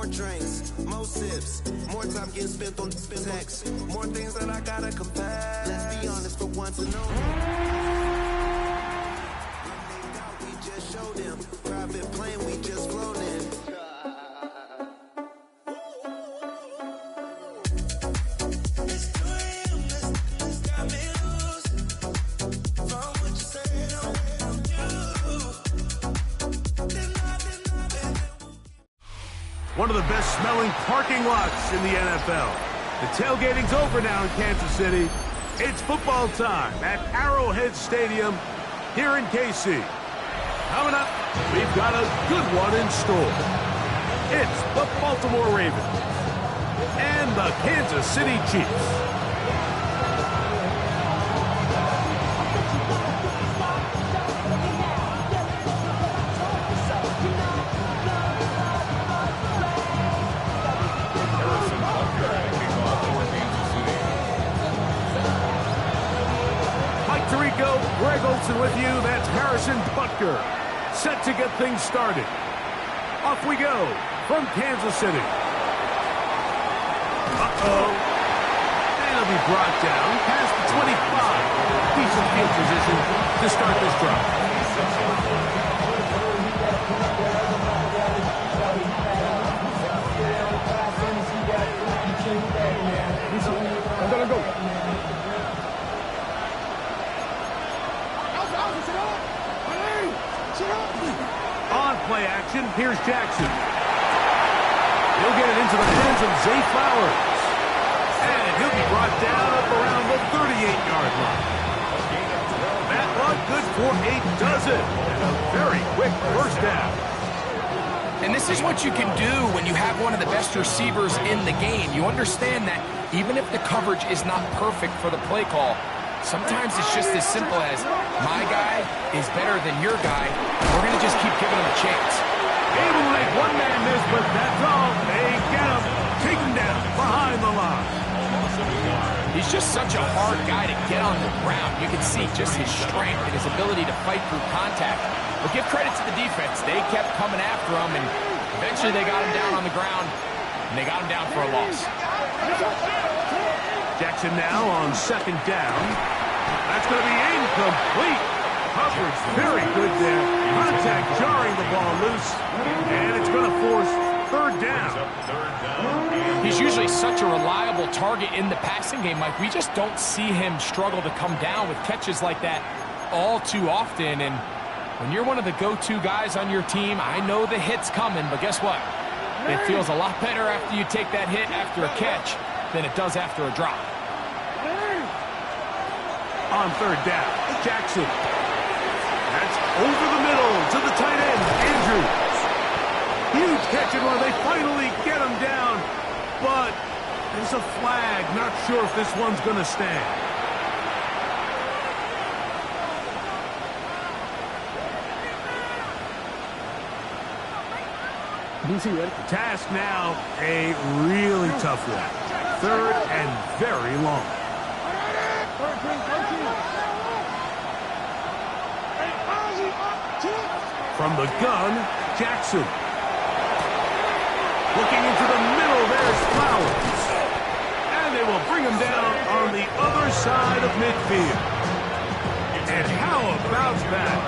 more drinks, more sips, more time getting spent on text, more things that I gotta confess. Let's be honest for once and all. When they doubt, we just show them. Private plane, we just flown in. One of the best smelling parking lots in the NFL. The tailgating's over now in Kansas City. It's football time at Arrowhead Stadium here in KC. Coming up, we've got a good one in store. It's the Baltimore Ravens and the Kansas City Chiefs. Greg Olsen with you. That's Harrison Butker. Set to get things started. Off we go from Kansas City. Uh-oh. And he'll be brought down past the 25. Decent field position to start this drive. I'm gonna go. On play action, here's Jackson. He'll get it into the hands of Zay Flowers. And he'll be brought down up around the 38-yard line. That run good for a dozen. And a very quick first down. And this is what you can do when you have one of the best receivers in the game. You understand that even if the coverage is not perfect for the play call, sometimes it's just as simple as, my guy is better than your guy. We're going to just keep giving him a chance. Able to make one man miss, but that's all. They get him. Take him down behind the line. He's just such a hard guy to get on the ground. You can see just his strength and his ability to fight through contact. But give credit to the defense. They kept coming after him, and eventually they got him down on the ground, and they got him down for a loss. Jackson now on second down. That's going to be incomplete. Coverage very good there. Contact jarring the ball loose. And it's going to force third down. He's usually such a reliable target in the passing game, Mike. We just don't see him struggle to come down with catches like that all too often. And when you're one of the go-to guys on your team, I know the hit's coming, but guess what? It feels a lot better after you take that hit after a catch than it does after a drop. On third down, Jackson. That's over the middle to the tight end, Andrews. Huge catch and run. They finally get him down, but there's a flag. Not sure if this one's going to stand. Task now, a really tough one. Third and very long. From the gun, Jackson. Looking into the middle, there's Flowers. And they will bring him down on the other side of midfield. And how about that?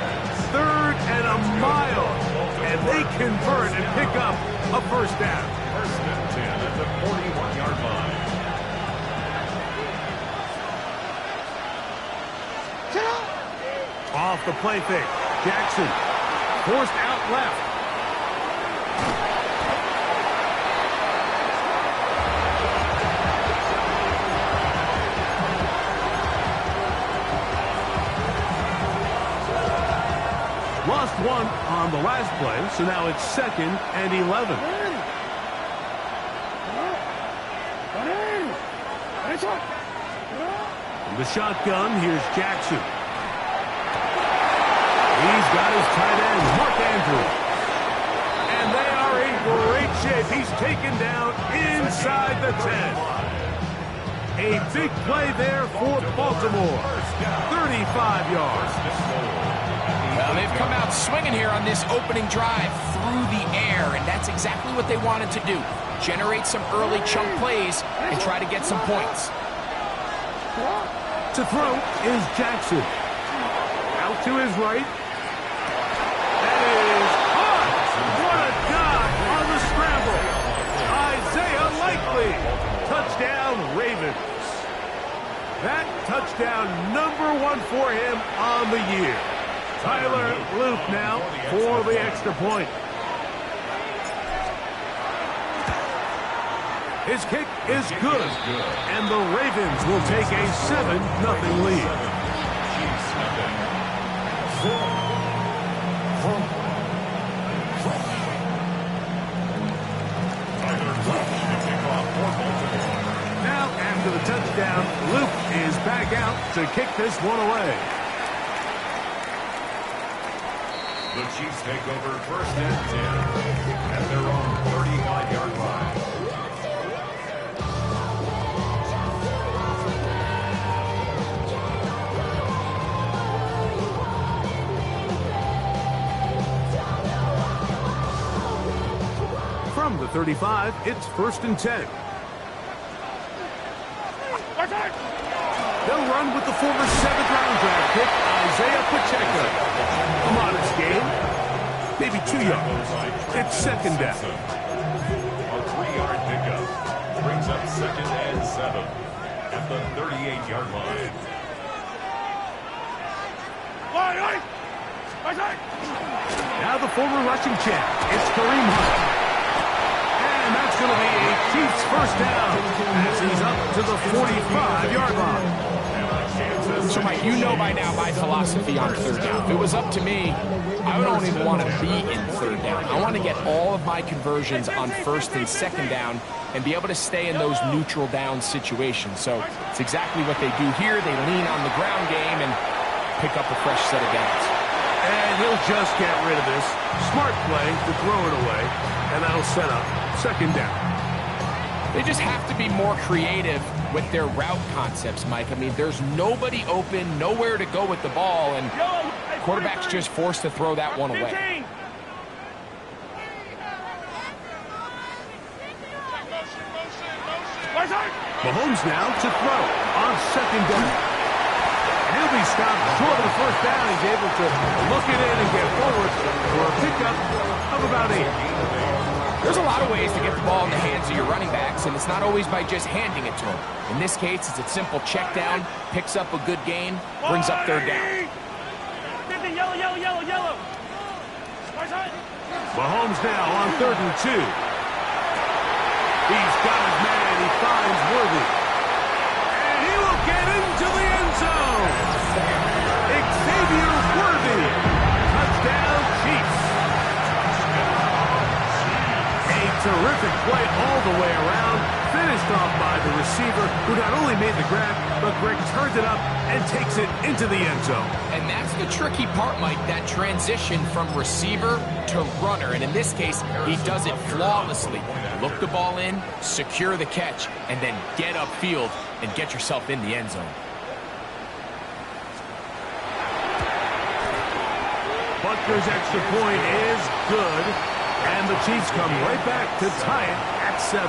Third and a mile. And they convert and pick up a first down. First and 10 at the 41-yard line. Off the play fake, Jackson. Forced out left. Lost one on the last play, so now it's 2nd and 11. From the shotgun, here's Jackson. He's got his tight end, Mark Andrews. And they are in great shape. He's taken down inside the 10. A big play there for Baltimore. 35 yards. Well, they've come out swinging here on this opening drive through the air, and that's exactly what they wanted to do. Generate some early chunk plays and try to get some points. To throw is Jackson. Out to his right. That is hot. What a dive on the scramble. Isaiah Likely. Touchdown, Ravens. That touchdown #1 for him on the year. Tyler Luke now for the extra point. His kick is good, and the Ravens will take a 7-0 lead. Now, after the touchdown, Luke is back out to kick this one away. The Chiefs take over 1st and 10 at their own 35-yard line. From the 35, it's 1st and 10. They'll run with the former 7th-round draft pick, Isaiah Pacheco. A modest game, maybe 2 yards. It's 2nd down. A 3-yard pickup brings up 2nd and 7 at the 38-yard line. Now the former rushing champ, it's Kareem Hunt. And that's going to be a Chiefs 1st down as he's up to the 45-yard line. So, Mike, you know by now my philosophy on 3rd down. If it was up to me, I don't even want to be in 3rd down. I want to get all of my conversions on 1st and 2nd down and be able to stay in those neutral down situations. So it's exactly what they do here. They lean on the ground game and pick up a fresh set of downs. And he'll just get rid of this. Smart play to throw it away, and that'll set up 2nd down. They just have to be more creative with their route concepts, Mike. I mean, there's nobody open, nowhere to go with the ball, and quarterback's just forced to throw that one away. Mahomes now to throw on 2nd down. He'll be stopped short of the 1st down. He's able to look it in and get forward for a pickup of about 8. There's a lot of ways to get the ball in the hands of your running backs, and it's not always by just handing it to them. In this case, it's a simple check down, picks up a good gain, brings up 3rd down. Mahomes now on 3rd and 2. He's got his man. He finds Worthy. And he will get into the end zone. Xavier Worthy. Touchdown, Chiefs. Terrific play all the way around, finished off by the receiver, who not only made the grab, but Greg turns it up and takes it into the end zone. And that's the tricky part, Mike, that transition from receiver to runner. And in this case, he does it flawlessly. Look the ball in, secure the catch, and then get upfield and get yourself in the end zone. Butker's extra point is good. And the Chiefs come right back to tie it at 7.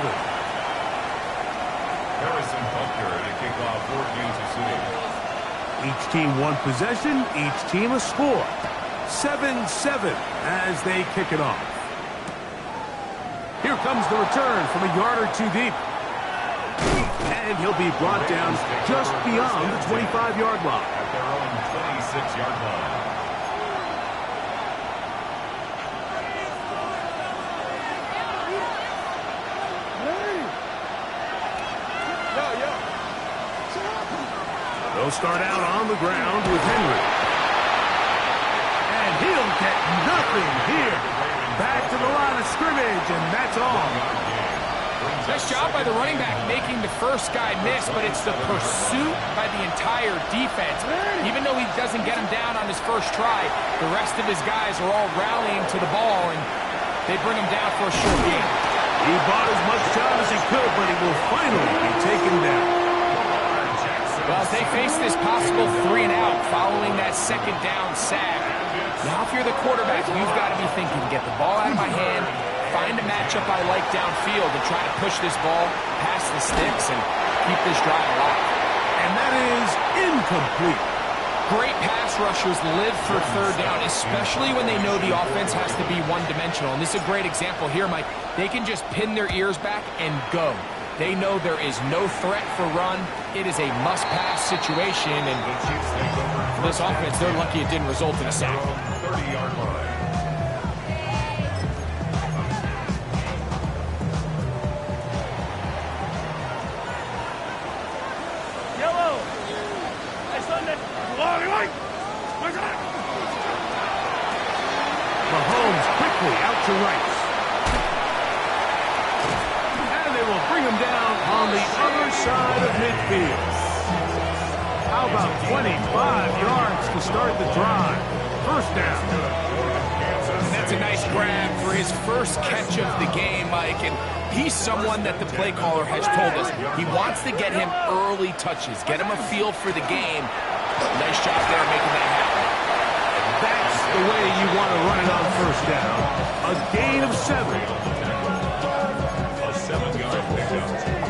Harrison Butker to kick off for Kansas City. Each team one possession, each team a score. 7-7 as they kick it off. Here comes the return from a yard or 2 deep. And he'll be brought down just beyond the 25-yard line. At their own 26-yard line. They'll start out on the ground with Henry. And he'll get nothing here. Back to the line of scrimmage, and that's all. Nice job by the running back making the first guy miss, but it's the pursuit by the entire defense. Even though he doesn't get him down on his first try, the rest of his guys are all rallying to the ball, and they bring him down for a short gain. He bought as much time as he could, but he will finally be taken down. Well, as they face this possible 3-and-out following that 2nd down sack, Now if you're the quarterback, you've got to be thinking, get the ball out of my hand, find a matchup I like downfield, and try to push this ball past the sticks and keep this drive alive. And that is incomplete. Great pass rushers live for third down, especially when they know the offense has to be one-dimensional. And this is a great example here, Mike. They can just pin their ears back and go. They know there is no threat for run. It is a must-pass situation, and for this offense, they're lucky it didn't result in a sack. 30-yard line. Mahomes quickly out to Rice. And they will bring him down on the other side of midfield. How about 25 yards to start the drive? First down. And that's a nice grab for his first catch of the game, Mike. And he's someone that the play caller has told us he wants to get him early touches, get him a feel for the game. Nice job there making that happen. That's the way you want to run it on first down. A gain of 7. A 7-yard pickup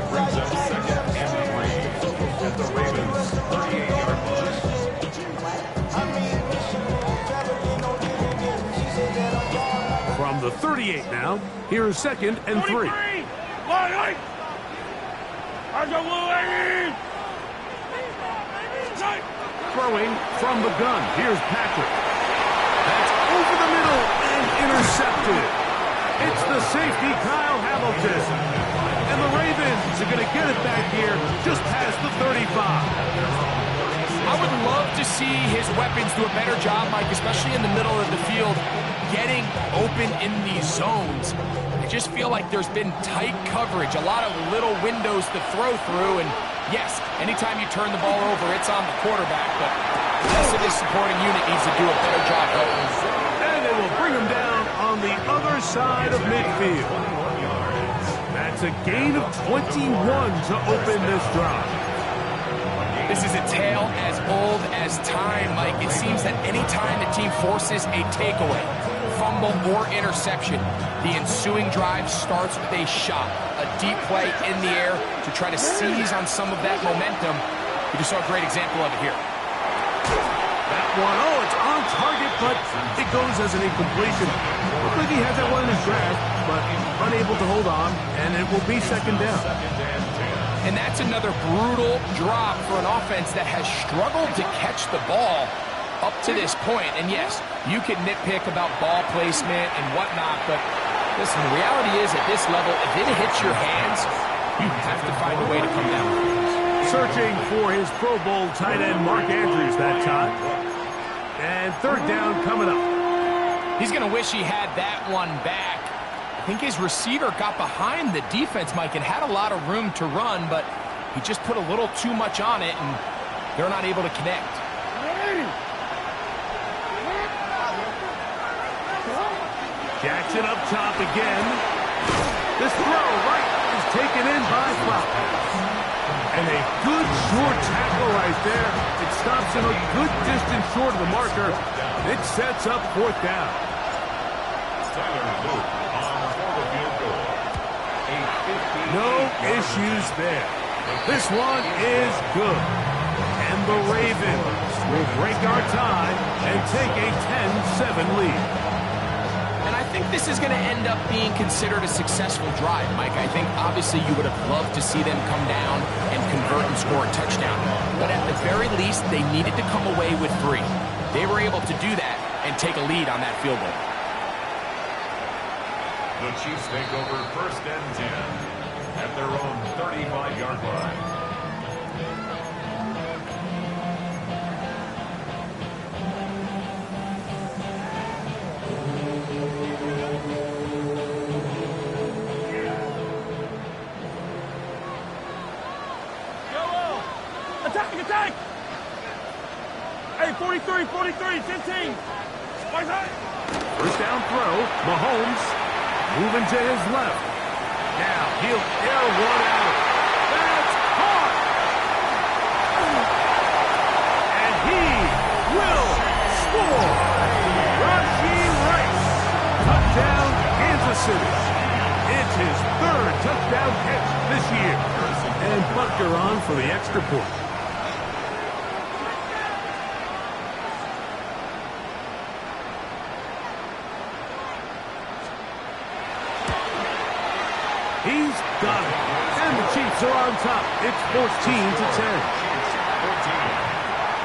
brings up second and 3 at the Ravens' 38-yard line. From the 38 now, here's second and 3. Throwing from the gun. Here's Patrick. That's over the middle and intercepted. It's the safety, Kyle Hamilton. And the Ravens are going to get it back here just past the 35. I would love to see his weapons do a better job, Mike, especially in the middle of the field, getting open in these zones. I just feel like there's been tight coverage, a lot of little windows to throw through, and yes, anytime you turn the ball over, it's on the quarterback, but the rest of this supporting unit needs to do a better job. And they will bring him down on the other side of midfield. That's a gain of 21 to open this drive. This is a tale as old as time, Mike. It seems that any time the team forces a takeaway, fumble, or interception, the ensuing drive starts with a shot, a deep play in the air to try to seize on some of that momentum. You just saw a great example of it here. That one, it's on target, but it goes as an incompletion. Looks like he has that one in his grasp, but unable to hold on, and it will be second down. And that's another brutal drop for an offense that has struggled to catch the ball up to this point. And yes, you can nitpick about ball placement and whatnot, but listen, the reality is at this level, if it hits your hands, you have to find a way to come down. Searching for his Pro Bowl tight end, Mark Andrews, that time. And third down coming up. He's going to wish he had that one back. I think his receiver got behind the defense, Mike, and had a lot of room to run, but he just put a little too much on it, and they're not able to connect. Jackson up top again. This throw right is taken in by Flowers. And a good short tackle right there. It stops him a good distance short of the marker. It sets up fourth down. No issues there. This one is good. And the Ravens will break our tie and take a 10-7 lead. And I think this is going to end up being considered a successful drive, Mike. I think obviously you would have loved to see them come down and convert and score a touchdown. But at the very least, they needed to come away with 3. They were able to do that and take a lead on that field goal. The Chiefs take over first and 10 at their own 35-yard line. Attack! Hey, 43, 15. First down throw, Mahomes moving to his left. Now he'll air one out. That's caught! And he will score! City. It's his third touchdown catch this year. And Butker on for the extra point. He's got it. And the Chiefs are on top. It's 14-10.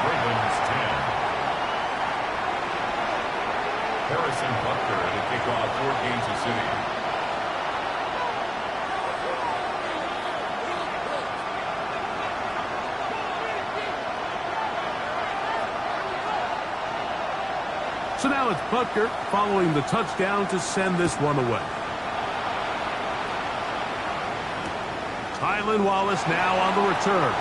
Ravens 10. Harrison Butker at a kickoff for Kansas City. So now it's Butker following the touchdown to send this one away. Tylan Wallace now on the return.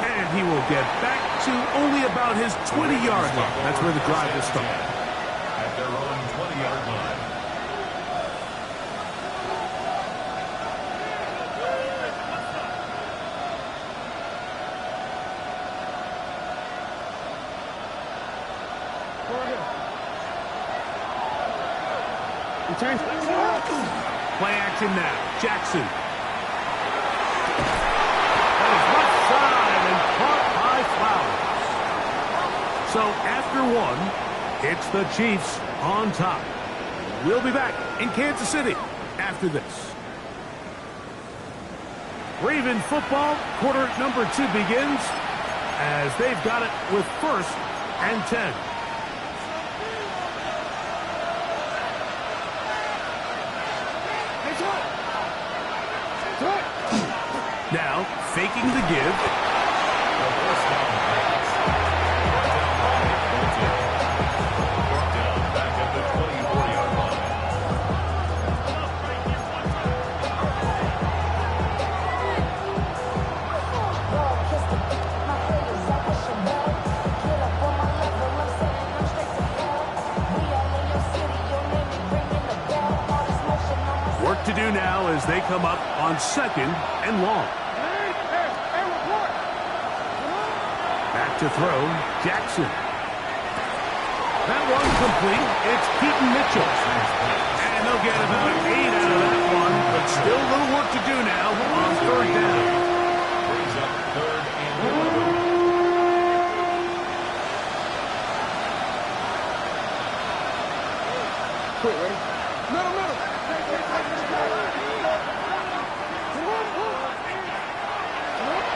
And he will get back to only about his 20-yard line. That's where the drive will start. At their own 20-yard line. Play action now. Jackson. That is left side and caught by Flowers. So after one, it's the Chiefs on top. We'll be back in Kansas City after this. Raven football, quarter number 2 begins as they've got it with 1st and 10. Now, faking the give. Back at the 24-yard line. Work to do now as they come up on 2nd and long. Back to throw, Jackson. That one complete. It's Keaton Mitchell. And they'll get about 8 out of that one, but still a little work to do now on 3rd down. Brings up 3rd and 11. Quick, ready? Middle.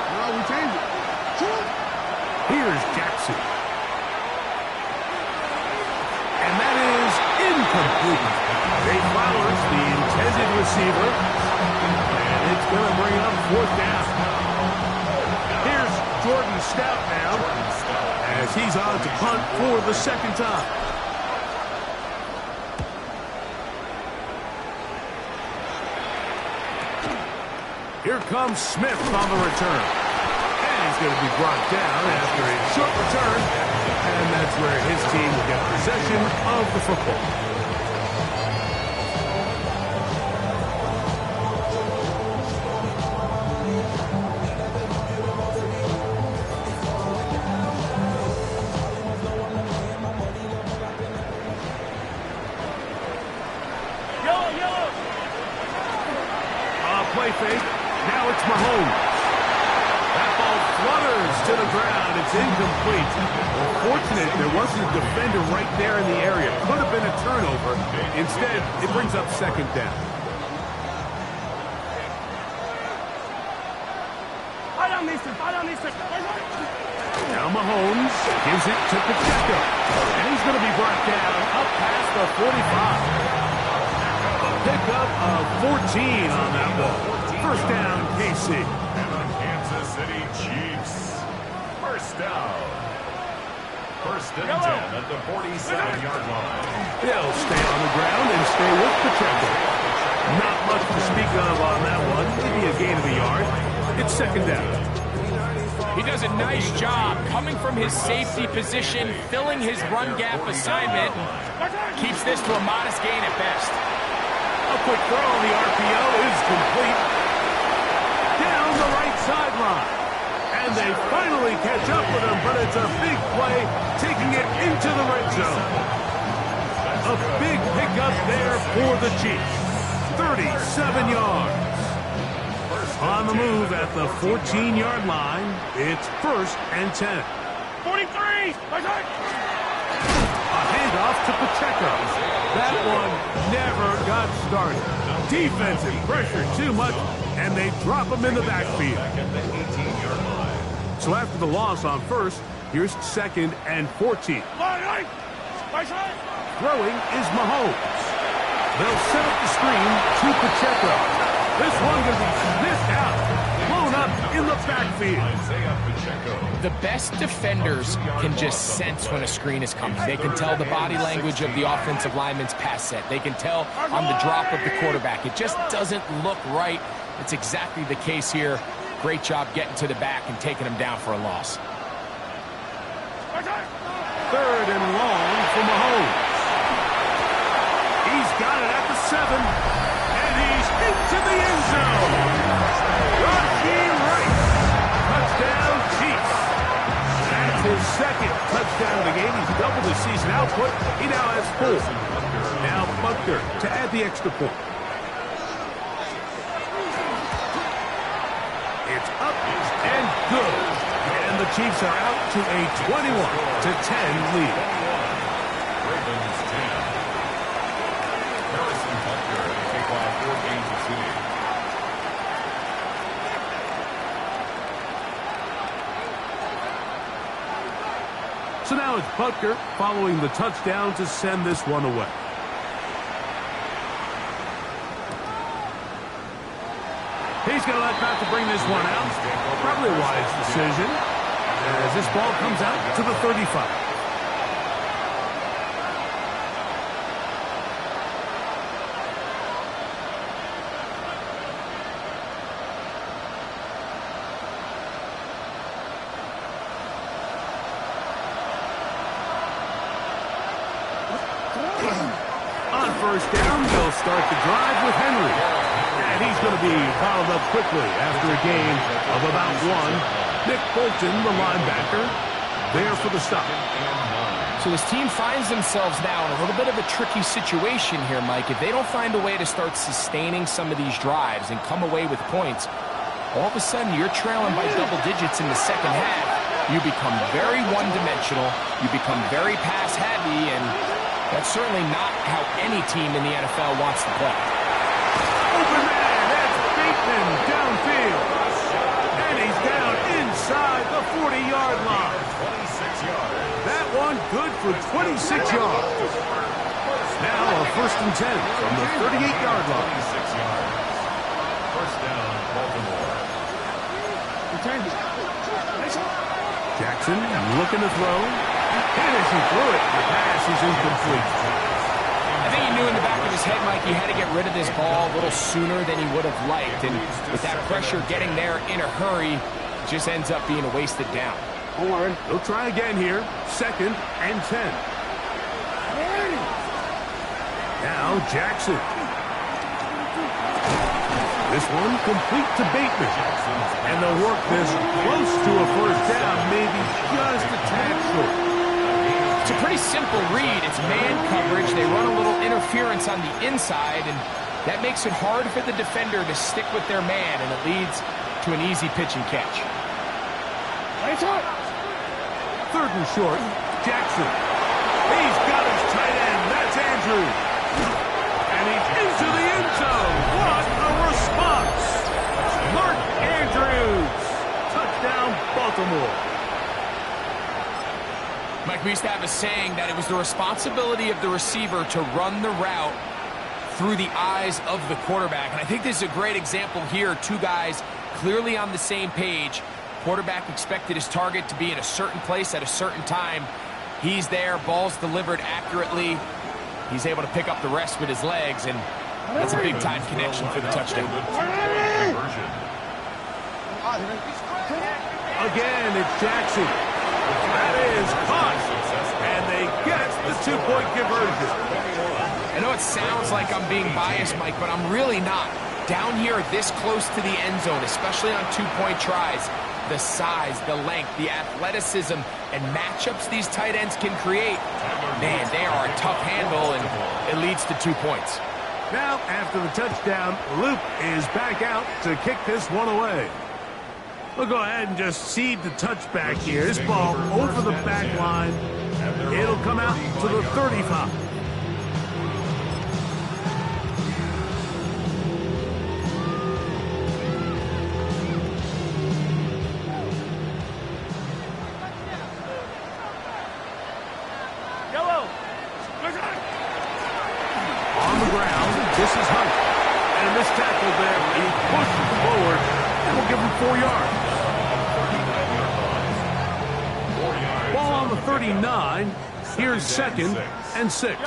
No, we changed it. Here's Jackson. And that is incomplete. Jay Flowers, the intended receiver. And it's going to bring up 4th down. Here's Jordan Stout now as he's on to punt for the 2nd time. Here comes Smith on the return. And he's going to be brought down after a short return. And that's where his team will get possession of the football. Play fake. Now it's Mahomes. That ball flutters to the ground. It's incomplete. Fortunate there wasn't a defender right there in the area. Could have been a turnover. Instead, it brings up 2nd down. Now Mahomes gives it to Pacheco. And he's going to be brought down up past the 45. Pickup of 14 on that ball. 1st down, KC. And the Kansas City Chiefs. 1st down. 1st and 10 at the 47-yard line. They'll stay on the ground and stay with Pacheco. Not much to speak of on that one. Maybe a gain of a yard. It's 2nd down. He does a nice job coming from his safety position, filling his run gap assignment. Keeps this to a modest gain at best. A quick throw on the RPO is complete. Down the right sideline. And they finally catch up with him, but it's a big play, taking it into the red zone. A A big pickup there for the Chiefs. 37 yards. On the move at the 14-yard line, it's 1st and 10. 43! A handoff to Pacheco. That one never got started. Defensive pressure too much, and they drop him in the backfield. So after the loss on 1st, here's 2nd and 14. Throwing is Mahomes. They'll set up the screen to Pacheco. This one going to be sniffed out, blown up in the backfield. The best defenders can just sense when a screen is coming. They can tell the body language of the offensive lineman's pass set. They can tell on the drop of the quarterback. It just doesn't look right. It's exactly the case here. Great job getting to the back and taking him down for a loss. 3rd and long for Mahomes. He's got it at the 7, and he's into the end zone. Raheem Rice, touchdown Chiefs. That's his 2nd touchdown of the game. He's doubled his season output. He now has 4. Now Buckner to add the extra point. It's up and good. And the Chiefs are out to a 21-10 lead. Ravens 10. Harrison Butker to take on 4 Kansas City. So now it's Butker following the touchdown to send this one away. He's going to let Pat to bring this one out. Probably a wise decision as this ball comes out to the 35. On 1st down, they'll start the drive with Henry. And he's going to be fouled up quickly after a gain of about 1. Nick Bolton, the linebacker, there for the stop. So this team finds themselves now in a little bit of a tricky situation here, Mike. If they don't find a way to start sustaining some of these drives and come away with points, all of a sudden you're trailing by double digits in the second half. You become very one-dimensional. You become very pass-heavy, and that's certainly not how any team in the NFL wants to play. Open man, that's Bateman downfield. And he's down inside the 40-yard line. 26 yards. That one good for 26 yards. Now a 1st and 10 from the 38-yard line. 26 yards. 1st down, Baltimore. Jackson looking to throw. And as he threw it, the pass is incomplete. I think he knew in the back of his head, Mike, he had to get rid of this ball a little sooner than he would have liked. And with that pressure getting there in a hurry, it just ends up being a wasted down. Don't worry. They'll try again here. 2nd and 10. Now Jackson. This one complete to Bateman. And they'll work this close to a 1st down, maybe just a tad short. It's a pretty simple read. It's man coverage. They run a little interference on the inside, and that makes it hard for the defender to stick with their man, and it leads to an easy pitch and catch. 3rd and short, Jackson. He's got his tight end. That's Andrews. And he's into the end zone. What a response. Mark Andrews. Touchdown, Baltimore. Mike, we used to have a saying that it was the responsibility of the receiver to run the route through the eyes of the quarterback. And I think this is a great example here. 2 guys clearly on the same page. Quarterback expected his target to be in a certain place at a certain time. He's there. Ball's delivered accurately. He's able to pick up the rest with his legs, and that's a big-time connection for the touchdown. Again, it's Jackson. That is caught. And they get the 2-point conversion. I know it sounds like I'm being biased, Mike, but I'm really not. down here this close to the end zone, especially on two-point tries, the size, the length, the athleticism, and matchups these tight ends can create, man, they are a tough handle, and it leads to 2 points. Now, after the touchdown, Luke is back out to kick this one away. We'll go ahead and just seed the touchback here. This ball over the back line. It'll come out to the 35. On the ground, this is Hunt. And this tackle there, he pushes forward, and will give him 4 yards. Ball on the 39. Here's 2nd and 6. This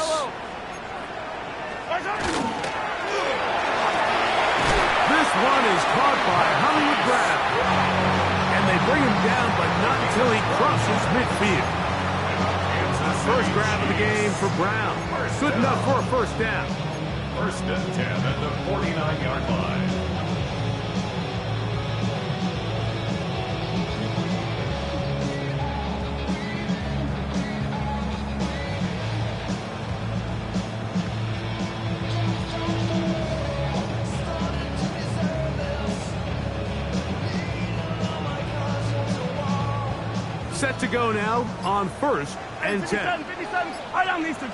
one is caught by Hollywood Brown. And they bring him down, but not until he crosses midfield. First grab of the game for Brown. Good enough for a first down. 1st and 10 at the 49-yard line. Set to go now on 1st and 10. 57. I don't need to.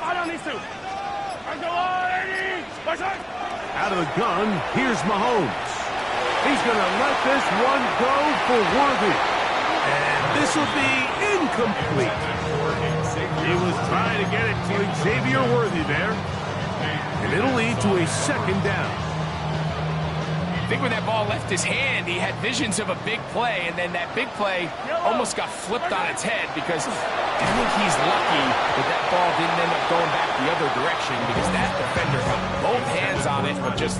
Out of the gun, here's Mahomes. He's going to let this one go for Worthy. And this will be incomplete. He was trying to get it to Xavier Worthy there. And it'll lead to a 2nd down. I think when that ball left his hand, he had visions of a big play, and then that big play almost got flipped on its head because I think he's lucky that ball didn't end up going back the other direction because that defender got both hands on it but just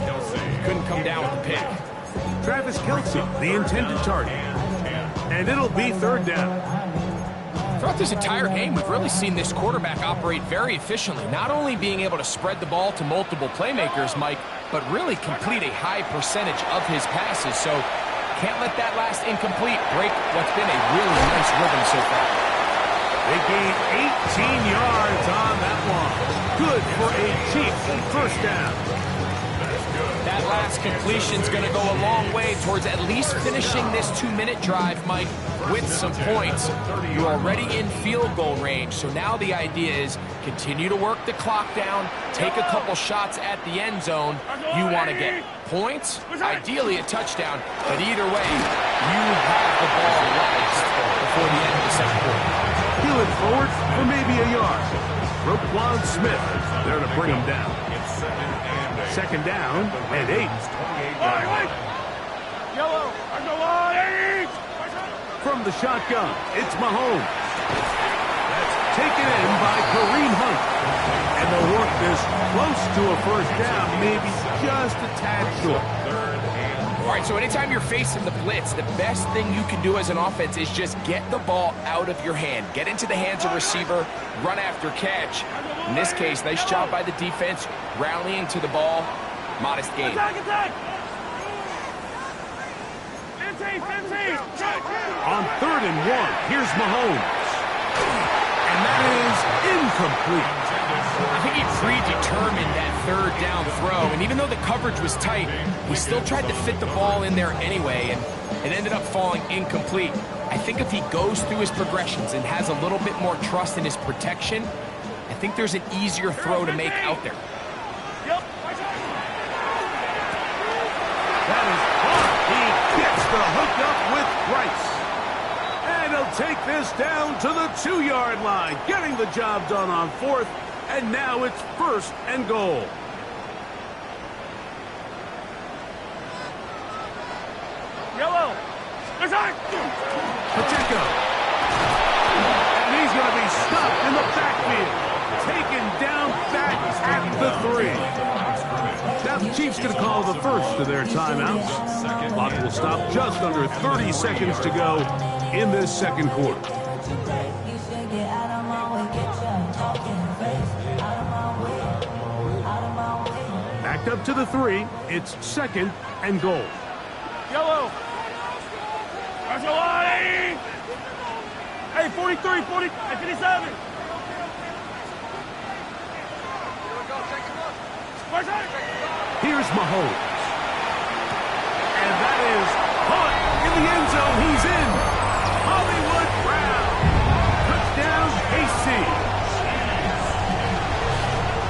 couldn't come down with the pick. Travis Kelce, the intended target. And it'll be 3rd down. Throughout this entire game, we've really seen this quarterback operate very efficiently, not only being able to spread the ball to multiple playmakers, Mike, but really complete a high percentage of his passes. So can't let that last incomplete break what's been a really nice rhythm so far. They gain 18 yards on that one. Good for a Chiefs 1st down. That last completion's going to go a long way towards at least finishing this 2-minute drive, Mike, with some points. You're already in field goal range, so now the idea is continue to work the clock down, take a couple shots at the end zone. You want to get points, ideally a touchdown, but either way, you have the ball last before the end of the 2nd quarter. Peeling forward for maybe a yard. Roquan Smith there to bring him down. 2nd down and 8. From the shotgun, it's Mahomes. That's taken in by Kareem Hunt. And they'll work this close to a 1st down, maybe just a tad short. All right, so anytime you're facing the blitz, the best thing you can do as an offense is just get the ball out of your hand. Get into the hands of receiver, run after catch. In this case, nice job by the defense, rallying to the ball. Modest gain. On 3rd and 1, here's Mahomes. And that is incomplete. I think he predetermined that 3rd down throw, and even though the coverage was tight, he still tried to fit the ball in there anyway, and it ended up falling incomplete. I think if he goes through his progressions and has a little bit more trust in his protection, I think there's an easier throw to make out there. That is hard. He gets the hook up with Price. And he'll take this down to the 2-yard line, getting the job done on 4th, and now it's 1st and goal. Pacheco. And he's going to be stopped in the backfield. Taken down back at the 3. Now the Chiefs going to call the first of their timeouts. Clock will stop just under 30 seconds to go in this 2nd quarter. Backed up to the 3. It's 2nd and goal. Yellow. That's a line. Hey, 43, 40, hey, 57. Here's Mahomes. And that is caught in the end zone. He's in. Hollywood Brown. Touchdown, KC.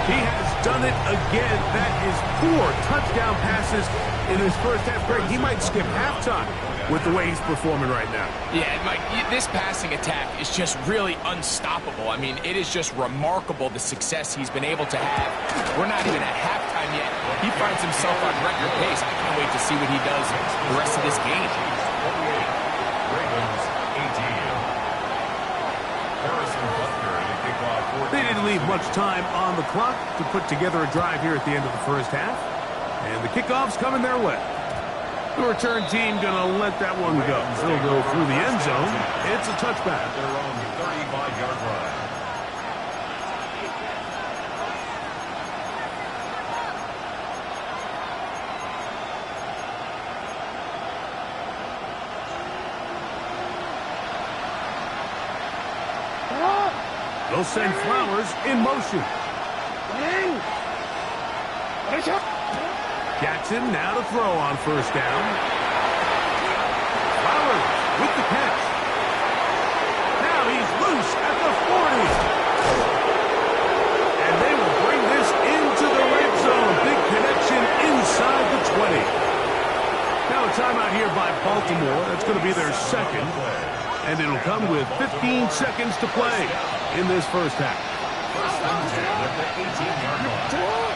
He has done it again. That is 4 touchdown passes in his first half. Greg, he might skip halftime with the way he's performing right now. Yeah, Mike, this passing attack is just really unstoppable. I mean, it is just remarkable the success he's been able to have. We're not even at halftime yet. He finds himself on record pace. I can't wait to see what he does the rest of this game. Ravens 18. Harrison Butker in the kickoff. They didn't leave much time on the clock to put together a drive here at the end of the first half. And the kickoff's coming their way. The return team going to let that one go. They'll go through the end zone. It's a touchback. Their own 35-yard line. They'll send Flowers in motion. Jackson now to throw on first down. Flowers with the catch. Now he's loose at the 40. And they will bring this into the red zone. Big connection inside the 20. Now a timeout here by Baltimore. That's going to be their second. And it'll come with 15 seconds to play in this first half. First and 10 at the 18-yard line.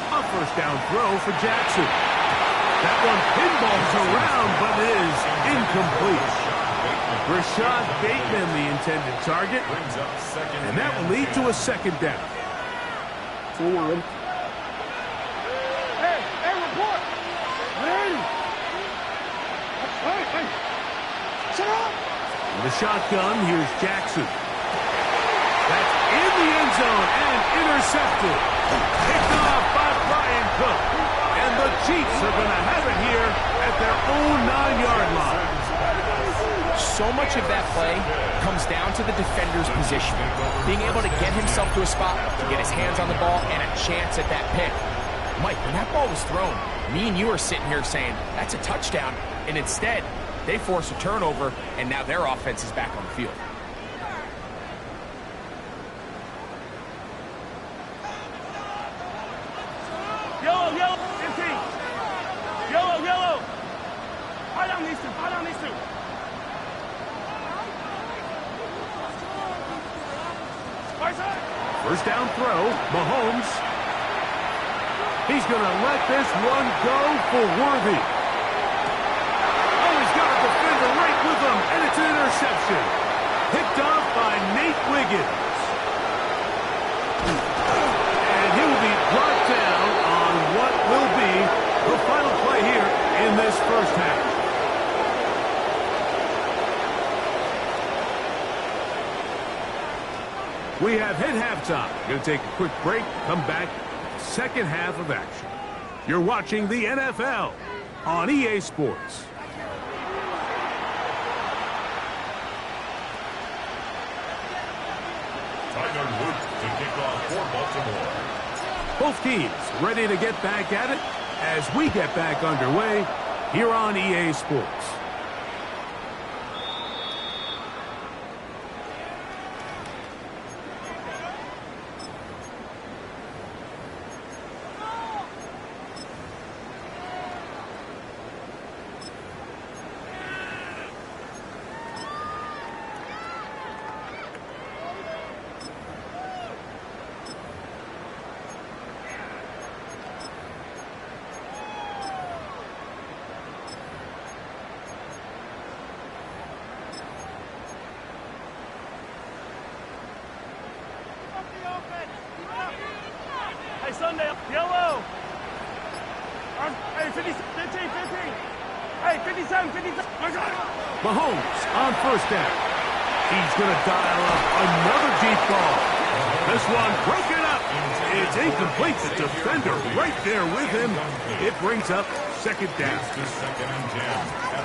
A first down throw for Jackson. That one pinballs around, but it is incomplete. Rashad Bateman, the intended target. And that will lead to a second down. Forward. Hey, report. Hey. Shut up. With a shotgun, here's Jackson. That's in the end zone and intercepted. Picked off by Brian Cook. And the Chiefs are going to have it here at their own 9-yard line. So much of that play comes down to the defender's positioning. Being able to get himself to a spot, to get his hands on the ball, and a chance at that pick. Mike, when that ball was thrown, me and you are sitting here saying, that's a touchdown. And instead, they force a turnover, and now their offense is back on the field. Yellow, 15. Yellow. Fire down these two. First down throw, Mahomes. He's going to let this one go for Worthy. Oh, he's got a defender right with him, and it's an interception. Picked off by Nate Wiggins. And he will be brought down on what will be the final play here in this first half. We have hit halftime. Going to take a quick break, come back, second half of action. You're watching the NFL on EA Sports. Tyler Luke to kick off for Baltimore. Both teams ready to get back at it as we get back underway here on EA Sports. Hey, Sunday, yellow. Hey, 15. Hey, 57. Mahomes on first down. He's going to dial up another deep ball. This one broken It's incomplete. The defender right there with him. It brings up second down.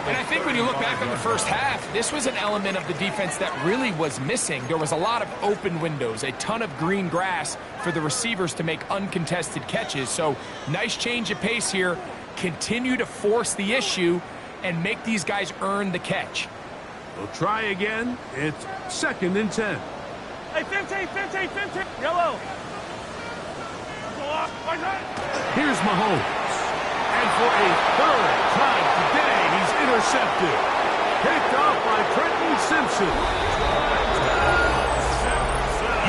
And I think when you look back on the first half, this was an element of the defense that really was missing. There was a lot of open windows, a ton of green grass for the receivers to make uncontested catches. So nice change of pace here. Continue to force the issue and make these guys earn the catch. We'll try again. It's 2nd and 10. Hey, 15, 15, 15. Yellow. Here's Mahomes. And for a third time today, he's intercepted. Picked off by Trenton Simpson.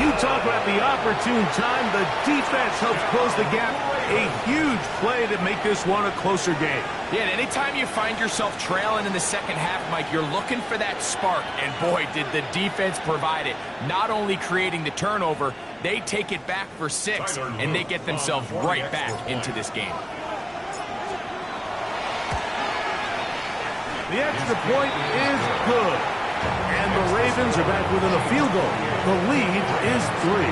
You talk about the opportune time. The defense helps close the gap. A huge play to make this one a closer game. Yeah, and anytime you find yourself trailing in the second half, Mike, you're looking for that spark. And boy, did the defense provide it. Not only creating the turnover, they take it back for 6, and they get themselves right back into this game. The extra point is good. And the Ravens are back within a field goal. The lead is 3.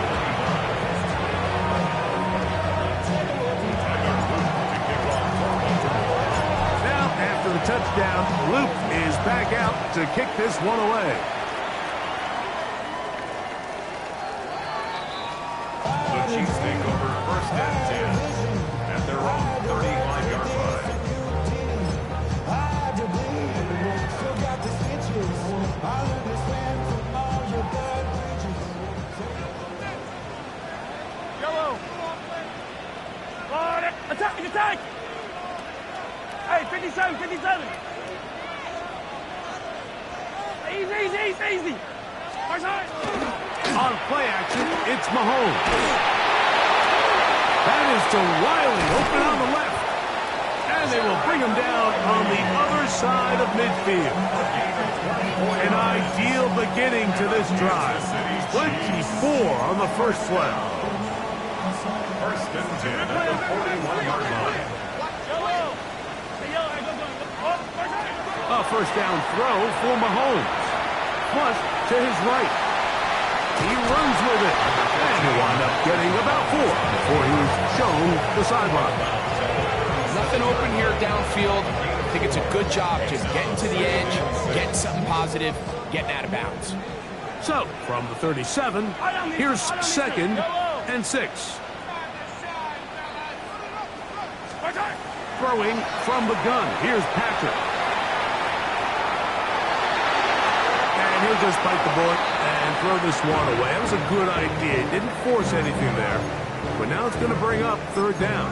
Now, after the touchdown, Luke is back out to kick this one away. The Chiefs take over 1st and 10 at their own 35-yard line. Yellow. Attack, attack. Hey, 57, 57. Easy, easy, easy, easy. On play action, it's Mahomes. That is to Wiley, open on the left. And they will bring him down on the other side of midfield. An ideal beginning to this drive. 24 on the first play. 1st and 10 at the 41-yard line. A first down throw for Mahomes. Plus to his right. He runs with it. And he'll wind up getting about 4 before he's shown the sideline. Nothing open here downfield. I think it's a good job just getting to the edge, getting something positive, getting out of bounds. So, from the 37, here's 2nd and 6. Throwing from the gun. Here's Patrick. And he'll just bite the bullet and throw this one away. That was a good idea. He didn't force anything there. But now it's going to bring up 3rd down.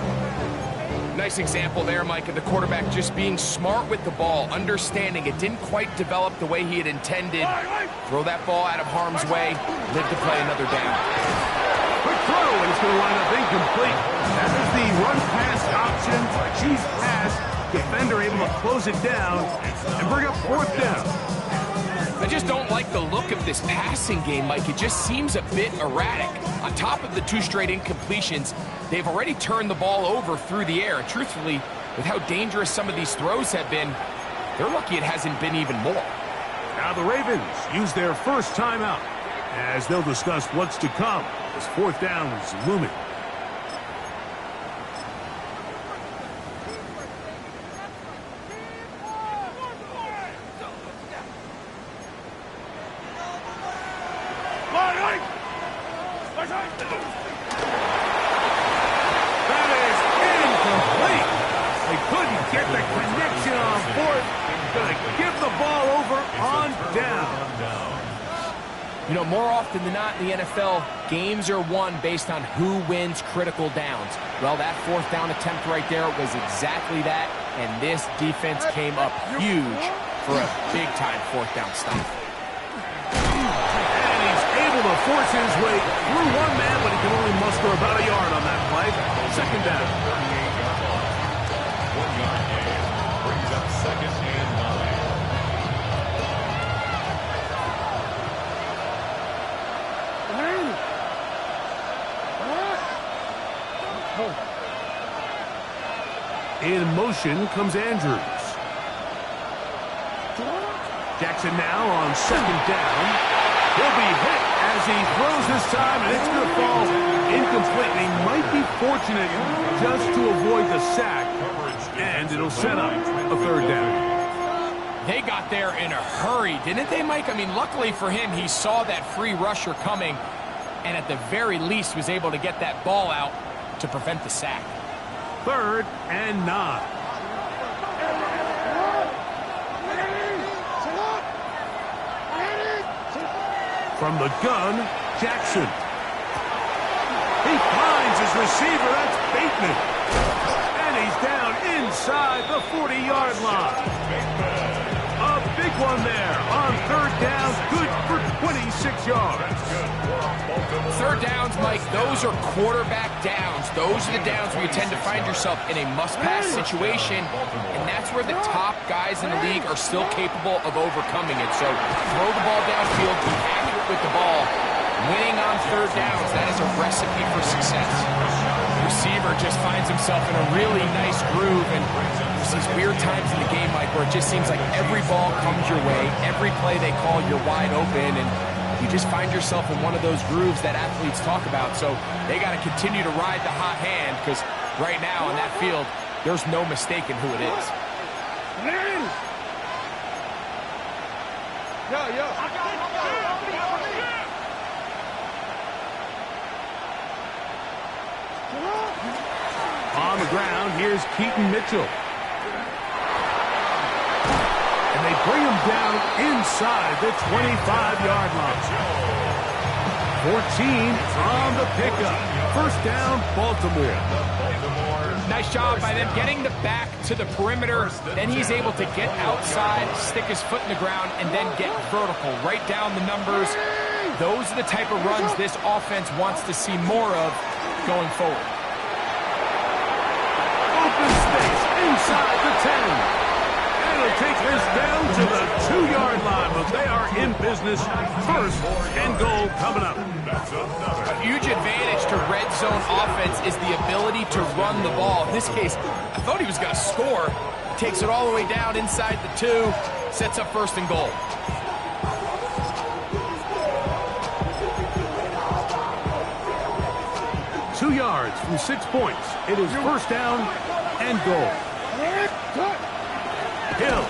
Nice example there, Mike, of the quarterback just being smart with the ball, understanding it didn't quite develop the way he had intended. Throw that ball out of harm's way, live to play another down. Quick throw, and it's going to wind up incomplete. That is the run-pass option. Chiefs pass. Defender able to close it down and bring up 4th down. I just don't like the look of this passing game, Mike. It just seems a bit erratic. On top of the 2 straight incompletions, they've already turned the ball over through the air. And truthfully, with how dangerous some of these throws have been, they're lucky it hasn't been even more. Now the Ravens use their first timeout as they'll discuss what's to come as 4th down is looming. That is incomplete. They couldn't get the connection on 4th. Gonna give the ball over on down. You know, more often than not in the NFL, games are won based on who wins critical downs. Well, that 4th down attempt right there was exactly that, and this defense came up huge for a big-time 4th down stop. And he's able to force his way through one man, but he can only muster about a yard on that play. 2nd down. 1-yard gain brings up 2nd and 9. In motion comes Andrews. Jackson now on 2nd down. He'll be hit as as he throws this time, and it's going to fall incomplete. He might be fortunate just to avoid the sack, and it'll set up a third down. They got there in a hurry, didn't they, Mike? I mean, luckily for him, he saw that free rusher coming, and at the very least was able to get that ball out to prevent the sack. 3rd and 9. From the gun, Jackson. He finds his receiver. That's Bateman. And he's down inside the 40-yard line. A big one there on 3rd down. Good for 26 yards. 3rd downs, Mike, those are quarterback downs. Those are the downs where you tend to find yourself in a must-pass situation, and that's where the top guys in the league are still capable of overcoming it. So throw the ball downfield, be accurate with the ball. Winning on 3rd downs, that is a recipe for success. The receiver just finds himself in a really nice groove, and there's these weird times in the game, Mike, where it just seems like every ball comes your way, every play they call, you're wide open, and you just find yourself in one of those grooves that athletes talk about. So they got to continue to ride the hot hand, because right now on that field, there's no mistaking who it is. On the ground, here's Keaton Mitchell. And they bring him down inside the 25-yard line. 14 on the pickup. 1st down, Baltimore. Nice job by them getting the back to the perimeter. Then he's able to get outside, stick his foot in the ground, and then get vertical. Right down the numbers. Those are the type of runs this offense wants to see more of going forward. Open space inside the 10. And it'll take this down to the 2-yard line, but they are in business. 1st and goal coming up. A huge advantage to red zone offense is the ability to run the ball. In this case, I thought he was going to score. Takes it all the way down inside the 2, sets up 1st and goal. Two yards from 6 points. It is 1st down and goal. Hill.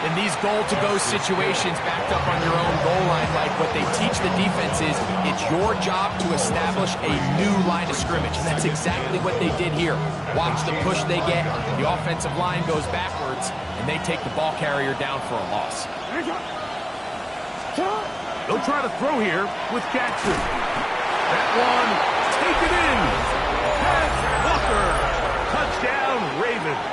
In these goal-to-go situations backed up on your own goal line, like what they teach the defense is it's your job to establish a new line of scrimmage, and that's exactly what they did here. Watch the push they get. The offensive line goes backwards, and they take the ball carrier down for a loss. They'll try to throw here with Jackson. That one, take it in. Pass Walker. Touchdown, Ravens.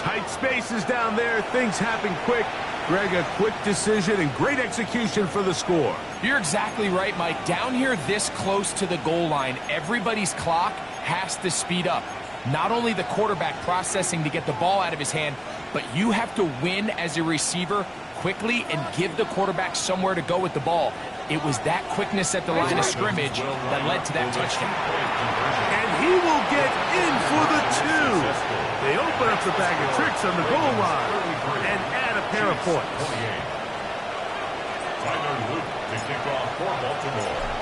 Tight spaces down there. Things happen quick. Greg, a quick decision and great execution for the score. You're exactly right, Mike. Down here this close to the goal line, everybody's clock has to speed up. Not only the quarterback processing to get the ball out of his hand, but you have to win as a receiver quickly and give the quarterback somewhere to go with the ball. It was that quickness at the line of scrimmage that led to that touchdown. And he will get in for the 2. They open up the bag of tricks on the goal line and add a pair of points.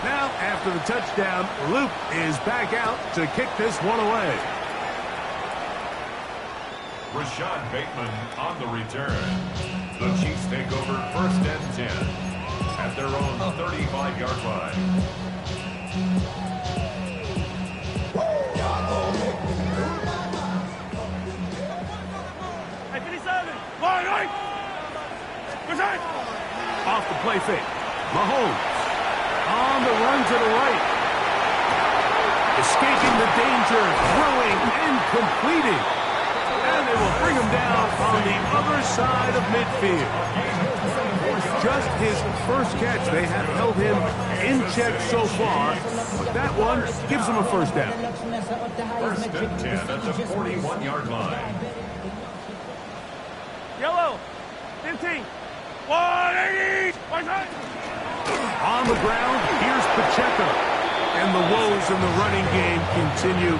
Now, after the touchdown, Luke is back out to kick this one away. Rashad Bateman on the return. The Chiefs take over 1st and 10 at their own 35-yard line. Hey, 57. Line right. Return. Off the play fake. Mahomes on the run to the right. Escaping the danger, throwing and completing. And they will bring him down on the other side of midfield. Just his first catch. They have held him in check so far, but that one gives him a 1st down. 1st and 10 at the 41-yard line. Yellow. 15. 180. On the ground, here's Pacheco. And the woes in the running game continue.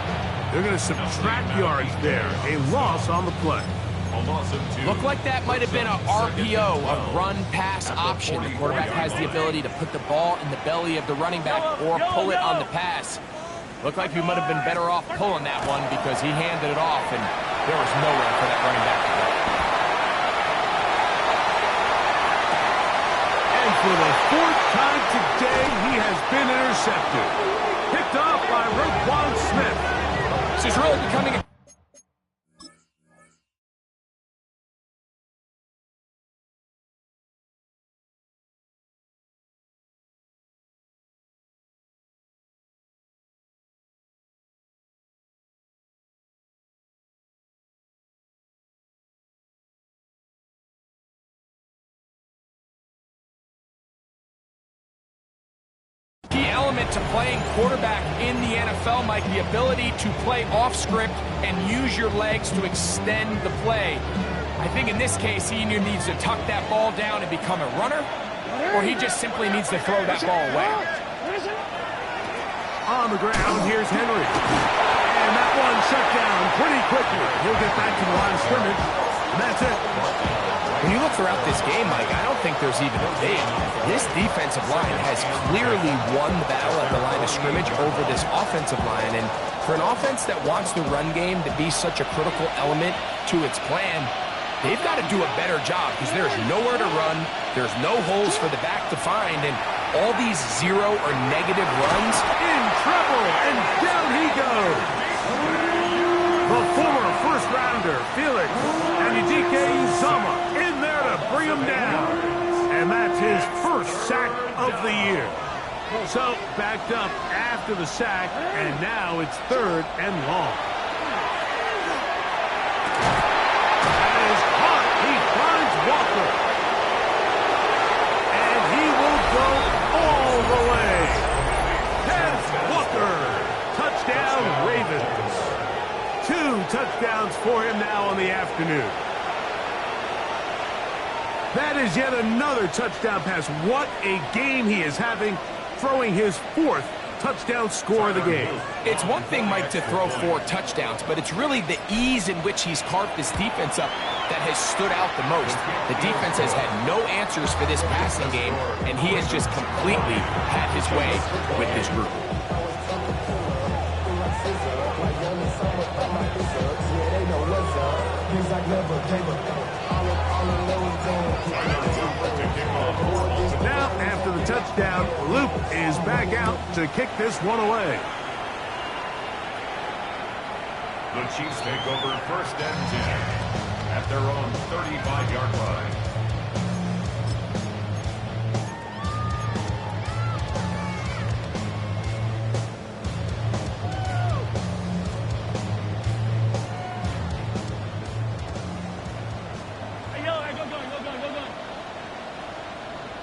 They're going to subtract yards there. A loss on the play. A loss of 2. Looked like that might have been a RPO, a run-pass option. The quarterback has the ability to put the ball in the belly of the running back or pull it on the pass. Looked like we might have been better off pulling that one because he handed it off, and there was nowhere for that running back to go. And for the 4th time today, he has been intercepted. Picked off by Roquan Smith. This is really becoming a key element to playing quarterback in the NFL, Mike, the ability to play off script and use your legs to extend the play. I think in this case, he either needs to tuck that ball down and become a runner, or he just simply needs to throw that ball away. On the ground, here's Henry. And that one shut down pretty quickly. He'll get back to the line of scrimmage, and that's it. When you look throughout this game, Mike, I don't think there's even a debate. This defensive line has clearly won the battle at the line of scrimmage over this offensive line. And for an offense that wants the run game to be such a critical element to its plan, they've got to do a better job because there's nowhere to run, there's no holes for the back to find, and all these zero or negative runs. In trouble, and down he goes. The former first-rounder, Felix Anudike Uzomah, in there to bring him down. And that's his first sack of the year. So, backed up after the sack, and now it's 3rd and long. That is caught. He finds Walker. And he will go all the way. Here's Walker. Touchdown, Ravens. 2 touchdowns for him now on the afternoon. That is yet another touchdown pass. What a game he is having, throwing his 4th touchdown score of the game. It's one thing, Mike, to throw 4 touchdowns, but it's really the ease in which he's carved this defense up that has stood out the most. The defense has had no answers for this passing game, and he has just completely had his way with this group. Now, after the touchdown, Luke is back out to kick this one away. The Chiefs take over 1st and 10 at their own 35-yard line.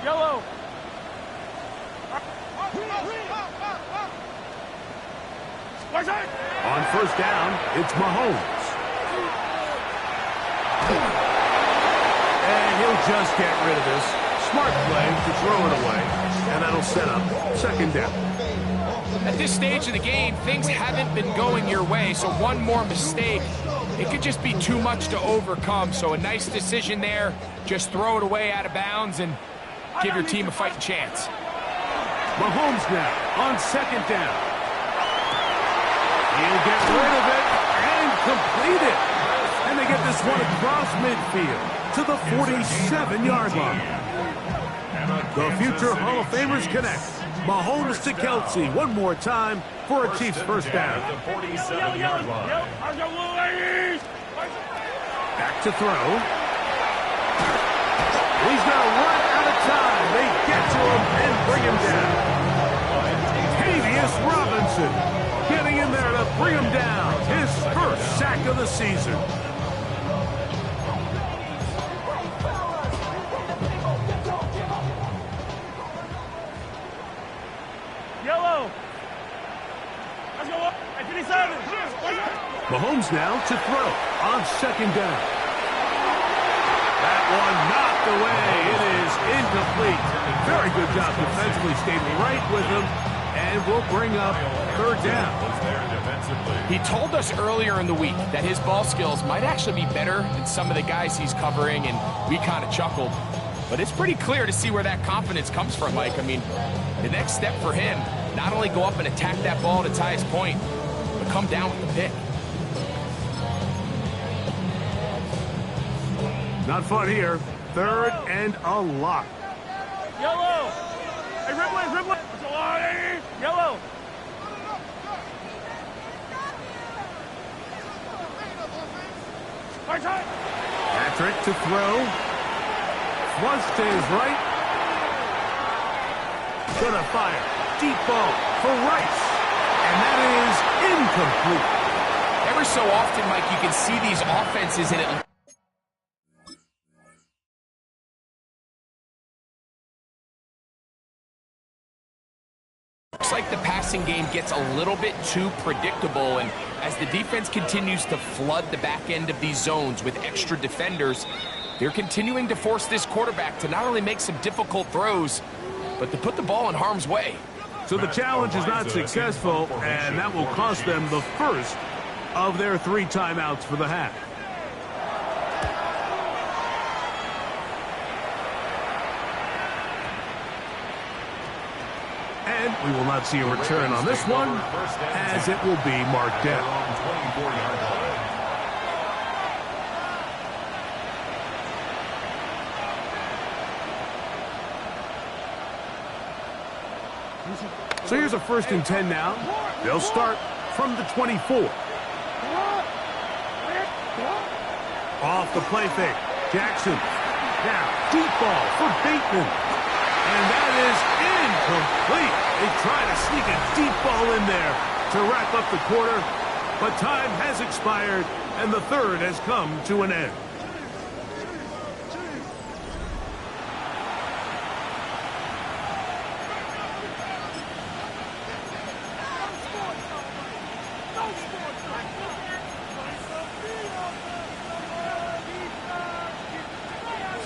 Yellow. On 1st down, it's Mahomes. And he'll just get rid of this. Smart play to throw it away. And that'll set up 2nd down. At this stage of the game, things haven't been going your way, so one more mistake, it could just be too much to overcome. So a nice decision there. Just throw it away out of bounds and give your team a fighting chance. Mahomes now on 2nd down. He'll get rid of it and complete it. And they get this one across midfield to the 47-yard line. The future Hall of Famers connect. Mahomes to Kelsey one more time for a Chiefs 1st down. The 47-yard line. Back to throw. He's going to run out of time. They get to him and bring him down. Tavius Robinson getting in there to bring him down. His 1st sack of the season. Yellow. Let's go up. At 57. Mahomes now to throw on 2nd down. That one knocked away. It is incomplete. Very good job defensively. Stayed right with him. And we'll bring up 3rd down. He told us earlier in the week that his ball skills might actually be better than some of the guys he's covering, and we kind of chuckled. But it's pretty clear to see where that confidence comes from, Mike. I mean, the next step for him, not only go up and attack that ball to tie his point, but come down with the pick. Not fun here. Third and a lot. Yellow. Hey, Ripley. Yellow. Patrick to throw. Flush to his right. Gonna fire. Deep ball for Rice. And that is incomplete. Every so often, Mike, you can see these offenses in it. Looks like the passing game gets a little bit too predictable, and as the defense continues to flood the back end of these zones with extra defenders, they're continuing to force this quarterback to not only make some difficult throws, but to put the ball in harm's way. So the challenge is not successful, and that will cost them the first of their 3 timeouts for the half. And we will not see a return on this one, as it will be marked down. So here's a 1st and 10 now. They'll start from the 24. Off the play fake. Jackson. Now, deep ball for Bateman. And that is incomplete. They try to sneak a deep ball in there to wrap up the quarter, but time has expired, and the third has come to an end.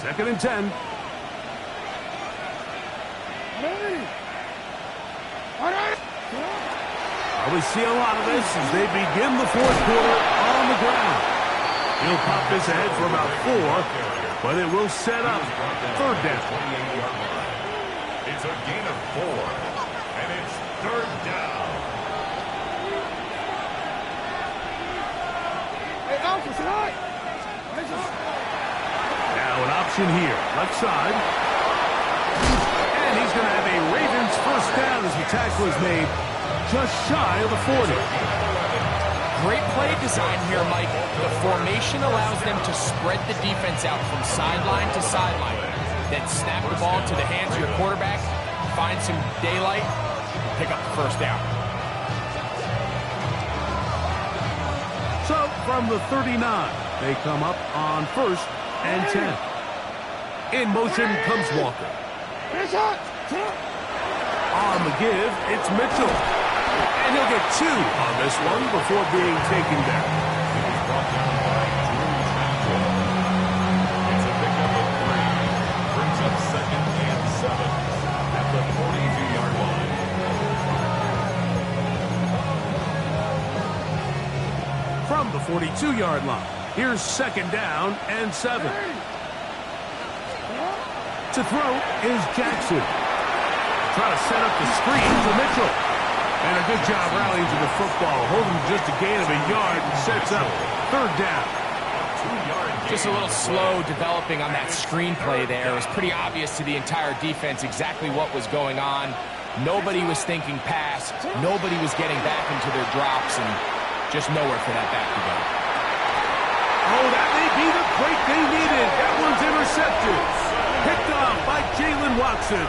Second and 10. We see a lot of this as they begin the 4th quarter on the ground. He'll pop this ahead for about 4, but it will set up 3rd down. It's a gain of 4, and it's 3rd down. Now an option here, left side. And he's going to have a Ravens 1st down as the tackle is made just shy of the 40. Great play design here, Mike. The formation allows them to spread the defense out from sideline to sideline. Then snap the ball to the hands of your quarterback, find some daylight, pick up the 1st down. So from the 39, they come up on 1st and 10. In motion comes Walker. On the give, it's Mitchell. And he'll get 2 on this one before being taken down. He was brought down by It's a pickup of 3. Brings up 2nd and 7 at the 42-yard line. From the 42-yard line, here's 2nd down and 7. To throw is Jackson. Try to set up the screen for Mitchell. And a good job rallying to the football, holding just a gain of a yard and sets up 3rd down. Just a little slow developing on that screenplay there. It was pretty obvious to the entire defense exactly what was going on. Nobody was thinking pass. Nobody was getting back into their drops, and just nowhere for that back to go. Oh, that may be the break they needed. That one's intercepted. Picked off by Jalen Watson.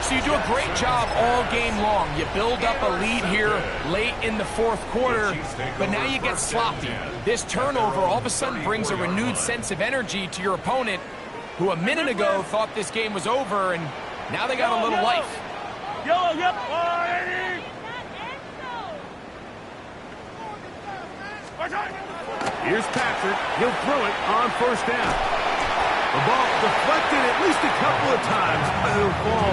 So you do a great job all game long. You build up a lead here late in the 4th quarter, but now you get sloppy. This turnover all of a sudden brings a renewed sense of energy to your opponent, who a minute ago thought this game was over, and now they got a little life. Yellow, yep. Here's Patrick. He'll throw it on 1st down. The ball deflected at least a couple of times, but it'll fall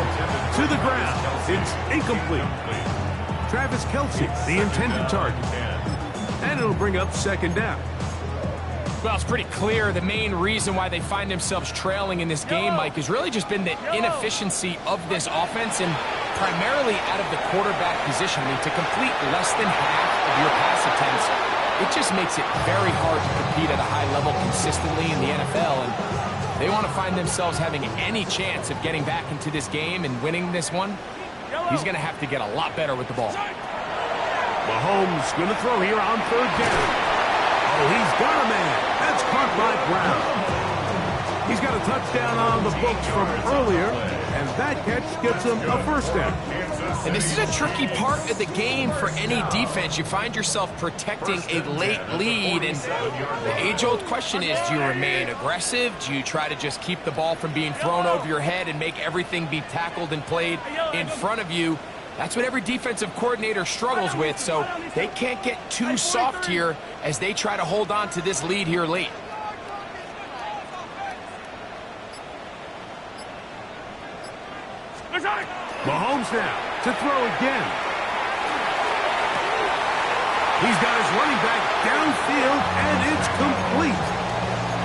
to the ground. It's incomplete. Travis Kelce, the intended target. And it'll bring up second down. Well, it's pretty clear the main reason why they find themselves trailing in this game, Mike, has really just been the inefficiency of this offense and primarily out of the quarterback position. I mean, to complete less than half of your pass attempts, it just makes it very hard to compete at a high level consistently in the NFL. And they want to find themselves having any chance of getting back into this game and winning this one. He's going to have to get a lot better with the ball. Mahomes going to throw here on third down. Oh, he's got a man. That's caught by Brown. He's got a touchdown on the books from earlier, and that catch gets him a first down. And this is a tricky part of the game for any defense. You find yourself protecting a late lead, and the age-old question is, do you remain aggressive? Do you try to just keep the ball from being thrown over your head and make everything be tackled and played in front of you? That's what every defensive coordinator struggles with, so they can't get too soft here as they try to hold on to this lead here late. Mahomes now to throw again. He's got his running back downfield, and it's complete.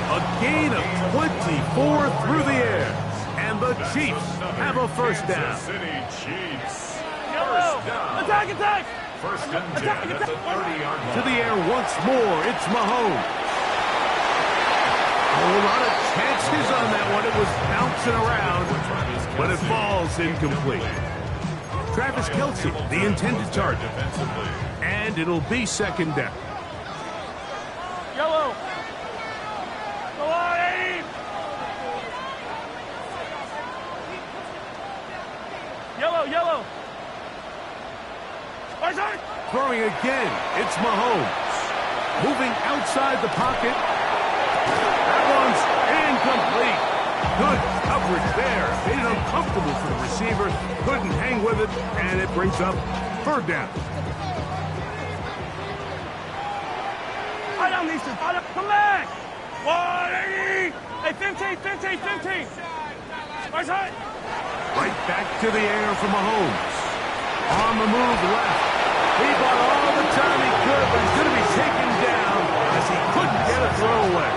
A gain of 24 through the air, and the Chiefs have a first down. Attack, attack! First and 10 at the 30-yard line. To the air once more, it's Mahomes. A whole lot of chances on that one. It was bouncing around, but it falls incomplete. Travis Kelce, the intended target. And it'll be second down. Yellow! Go on, Eddie! Yellow, yellow! Throwing again, it's Mahomes. Moving outside the pocket. That one's incomplete. Good coverage there. Made it uncomfortable for the receiver. Couldn't hang with it, and it brings up third down. I don't need to. Come back! 180! Hey, 15, 15, 15! Right back to the air for Mahomes. On the move left. He bought all the time he could, but he's going to be taken down as he couldn't get a throw away.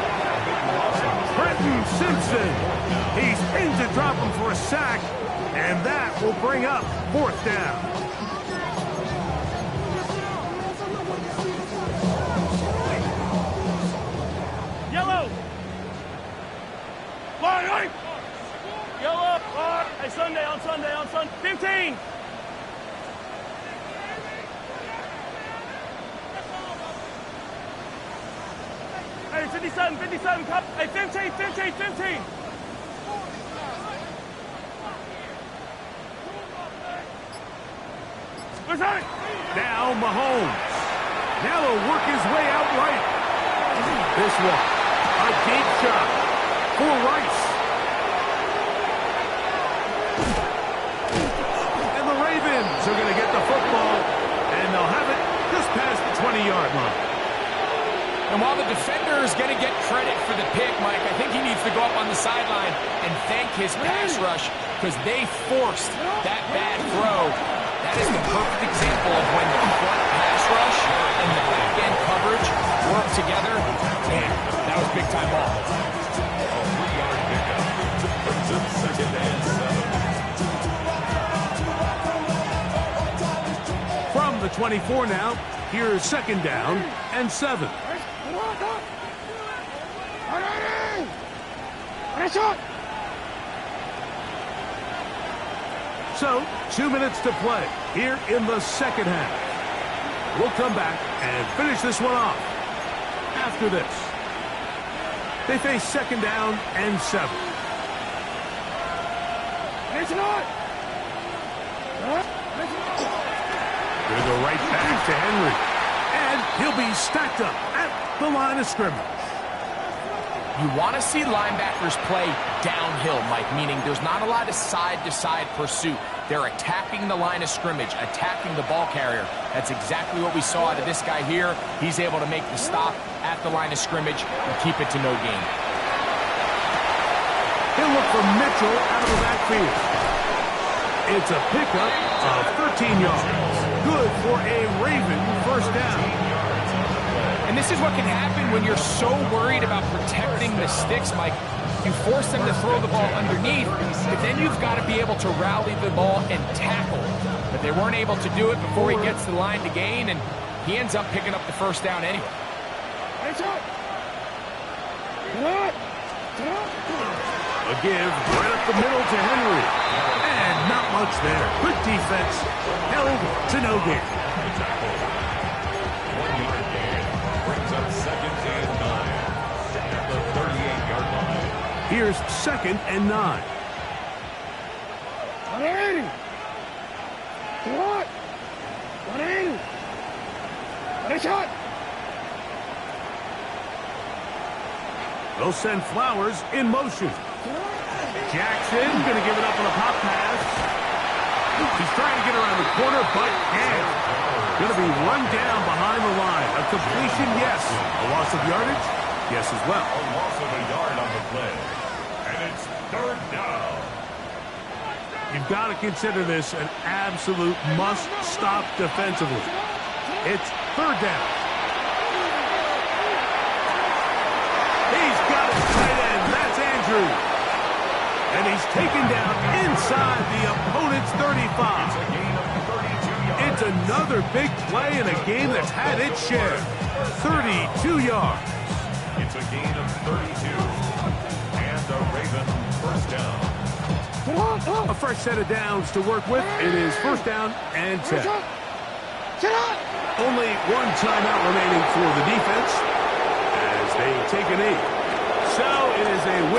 Brenton Simpson. He's pinned to drop him for a sack, and that will bring up fourth down. Yellow! Line! Yellow! Hey, Sunday, on Sunday, on Sunday. 15! Hey, 57, 57, cup. Hey, 15, 15, 15. Now Mahomes. Now he'll work his way out right. This one, a deep shot for Rice. And the Ravens are going to get the football, and they'll have it just past the 20-yard line. And while the defender is going to get credit for the pick, Mike, I think he needs to go up on the sideline and thank his pass rush because they forced that bad throw. That is the perfect example of when the front pass rush and the back end coverage work together. Man, that was big-time ball. A 3-yard pickup. Brings up second and 7. From the 24 now, here's second down and 7. So, 2 minutes to play here in the second half. We'll come back and finish this one off after this. They face second down and 7. They go right back to Henry. And he'll be stacked up at the line of scrimmage. You want to see linebackers play downhill, Mike, meaning there's not a lot of side-to-side pursuit. They're attacking the line of scrimmage, attacking the ball carrier. That's exactly what we saw out of this guy here. He's able to make the stop at the line of scrimmage and keep it to no gain. He'll look for Mitchell out of the backfield. It's a pickup of 13 yards. Good for a Raven first down. And this is what can happen when you're so worried about protecting the sticks, Mike. You force them to throw the ball underneath, but then you've got to be able to rally the ball and tackle. But they weren't able to do it before he gets to the line to gain, and he ends up picking up the first down anyway. A give right up the middle to Henry. And not much there. Good defense. Held to no gain. 1 yard gain. Brings up 2nd and 9 at the 38-yard line. Here's 2nd and 9. They'll send Flowers in motion. Jackson going to give it up on a pop pass. He's trying to get around the corner, but can't. Going to be run down behind the line. A completion, yes. A loss of yardage, yes as well. A loss of a yard on the play. And it's 3rd down. You've got to consider this an absolute must-stop defensively. It's 3rd down. He's got his tight end. That's Andrew. And he's taken down inside the opponent's 35. It's a gain of 32 yards. It's another big play in a game that's had its share. 32 yards. It's a gain of 32. And the Ravens first down. A fresh set of downs to work with. It is 1st down and 10. Only one timeout remaining for the defense as they take a knee. So it is a win.